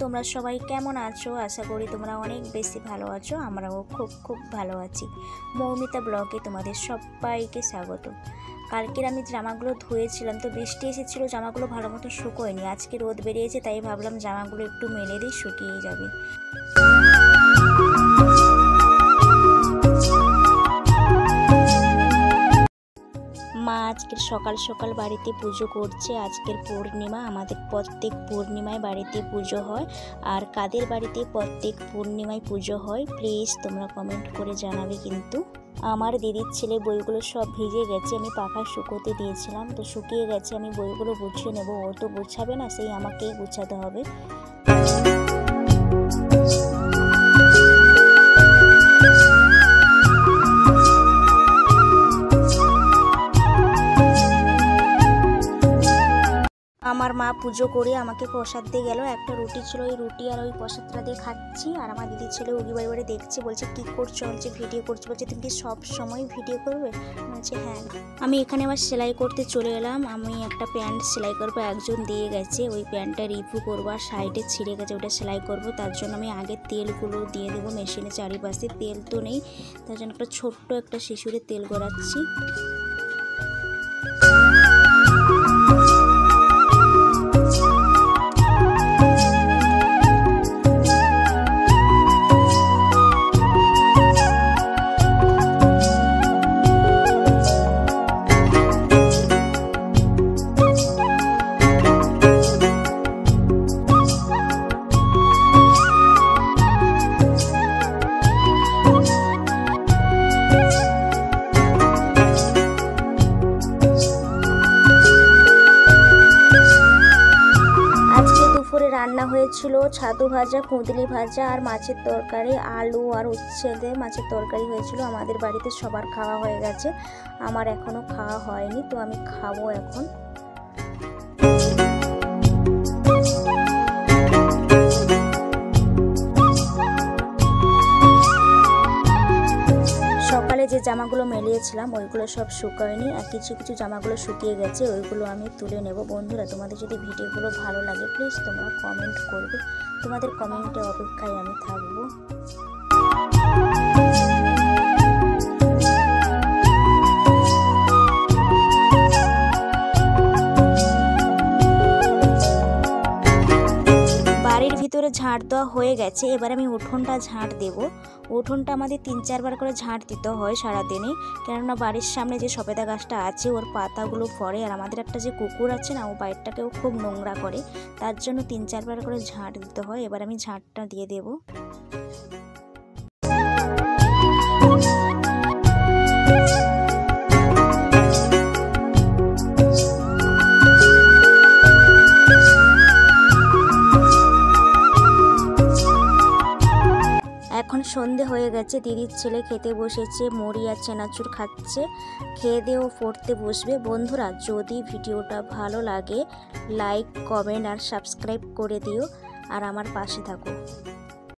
তোমরা সবাই কেমন আছো? আশা করি তোমরা অনেক বেশি ভালো আছো। আমরাও খুব ভালো আছি। মৌমিতা ব্লগে তোমাদের সবাইকে স্বাগত। কালকের আমি জামাগুলো ধুয়েছিলাম, তো বৃষ্টি এসেছিলো, জামাগুলো ভালো মতো শুকোয়নি। আজকে রোদ বেরিয়েছে, তাই ভাবলাম জামাগুলো একটু মেলে দিই, শুকিয়ে যাবে। মা আজকের সকাল সকাল বাড়িতে পুজো করছে। আজকের পূর্ণিমা, আমাদের প্রত্যেক পূর্ণিমায় বাড়িতে পুজো হয়। আর কাদের বাড়িতে প্রত্যেক পূর্ণিমায় পুজো হয় প্লিজ তোমরা কমেন্ট করে জানাবে। কিন্তু আমার দিদির ছেলে বইগুলো সব ভিজে গেছে, আমি পাখা শুকোতে দিয়েছিলাম, তো শুকিয়ে গেছে। আমি বইগুলো গুছিয়ে নেব, ও তো গুছাবে না, সেই আমাকেই গুছাতে হবে। আমার মা পুজো করে আমাকে প্রসাদ দিয়ে গেল। একটা রুটি ছিল, ওই রুটি আর ওই প্রসাদটা দিয়ে খাচ্ছি। আর আমার দিদির ছেলে উগি বাড়ি বাড়ি দেখছে, বলছে কি করছো? বলছে ভিডিও করছো। বলছে তুমি কি সব সময় ভিডিও করবে? বলছে হ্যাঁ। আমি এখানে আবার সেলাই করতে চলে এলাম। আমি একটা প্যান্ট সেলাই করবো, একজন দিয়ে গেছে, ওই প্যান্টটা রিভিউ করবো। আর সাইডে ছিঁড়ে গেছে, ওটা সেলাই করবো। তার জন্য আমি আগে তেলগুলো দিয়ে দেবো মেশিনে, চারিপাশে তেল তো নেই, তার জন্য একটা ছোট্ট একটা শিশুরে তেল গড়াচ্ছি। রান্না হয়েছিল ছাতু ভাজা, কুঁদলি ভাজা আর মাছের তরকারি, আলু আর উচ্ছে দিয়ে মাছের তরকারি হয়েছিল। আমাদের বাড়িতে সবার খাওয়া হয়ে গেছে, আমার এখনো খাওয়া হয়নি, তো আমি খাবো এখন। সকালে যে জামাগুলো মেলিয়েছিলাম ওইগুলো সব শুকায়নি, আর কিছু কিছু জামাগুলো শুকিয়ে গেছে, ওইগুলো আমি তুলে নেব। বন্ধুরা, তোমাদের যদি ভিডিওগুলো ভালো লাগে প্লিজ তোমরা কমেন্ট করবে, তোমাদের কমেন্টের অপেক্ষায় আমি থাকবো। বাড়ির ভিতরে ঝাঁট দেওয়া হয়ে গেছে, এবার আমি উঠোনটা ঝাঁট দেব। উঠোনটা আমাদের 3-4 বার করে ঝাঁট দিতে হয় সারাদিনে, কেননা বাড়ির সামনে যে সবেদা গাছটা আছে ওর পাতাগুলো পড়ে। আর আমাদের একটা যে কুকুর আছে না, ও বাইরটাকেও খুব নোংরা করে, তার জন্য 3-4 বার করে ঝাঁট দিতে হয়। এবার আমি ঝাঁটটা দিয়ে দেব। এখন সন্ধে হয়ে গেছে, দিদির ছেলে খেতে বসেছে, মুড়ি আর চানাচুর খাচ্ছে। খেয়ে দিয়েও পড়তে বসবে। বন্ধুরা, যদি ভিডিওটা ভালো লাগে লাইক, কমেন্ট আর সাবস্ক্রাইব করে দিও, আর আমার পাশে থাকো।